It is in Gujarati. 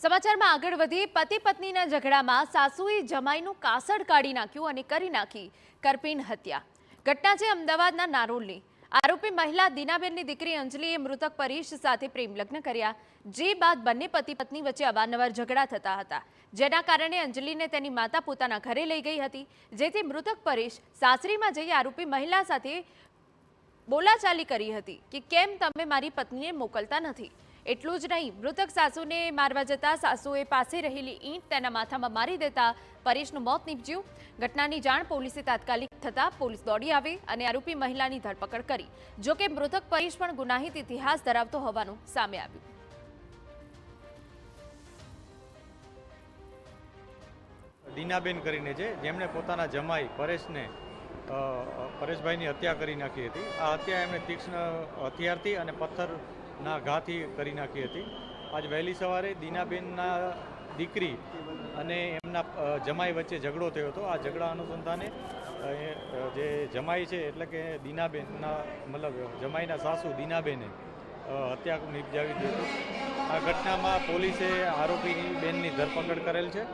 સમાચારમાં આગળ વધી પતિ પત્નીના ઝઘડામાં સાસુએ જમાઈનું કાસળ કાઢી નાખ્યું અને કરી નાખી કરપીણ હત્યા. ઘટના છે અમદાવાદના નારોલની. આરોપી મહિલા દીનાબેનની દીકરી અંજલિએ મૃતક પરેશ સાથે પ્રેમ લગ્ન કર્યા, જે બાદ બંને પતિ પત્ની વચ્ચે અવારનવાર ઝઘડા થતા હતા, જેના કારણે અંજલિને તેની માતા પોતાના ઘરે લઈ ગઈ હતી, જેથી મૃતક પરેશ સાસરીમાં જઈ આરોપી મહિલા સાથે બોલાચાલી કરી હતી કે કેમ તમે મારી પત્નીને મોકલતા નથી. એટલું જ નહીં, મૃતક સાસુને મારવા જતા સાસુએ પાસે રહેલી ઈંટ તેના માથામાં મારી દેતા પરેશનું મોત નીપજ્યું. ઘટનાની જાણ પોલીસે તાત્કાલિક થતા પોલીસ દોડી આવી અને આરોપી મહિલાની ધરપકડ કરી. જોકે મૃતક પરેશ પણ ગુનાહિત ઇતિહાસ ધરાવતો હોવાનું સામે આવ્યું. દીનાબેન કરીને છે, જેમણે પોતાના જમાઈ પરેશભાઈની હત્યા કરી નાખી હતી. આ હત્યા એમણે તીક્ષ્ણ હથિયારથી અને પથ્થરના ઘાથી કરી નાખી હતી. આજ વહેલી સવારે દીનાબેનના દીકરી અને એમના જમાઈ વચ્ચે ઝઘડો થયો હતો. આ ઝઘડા અનુસંધાને જે જમાઈ છે એટલે કે દીનાબેનના મતલબ જમાઈના સાસુ દીનાબેને હત્યા નિપજાવી દીધી. આ ઘટનામાં પોલીસે આરોપીની બેનની ધરપકડ કરેલ છે.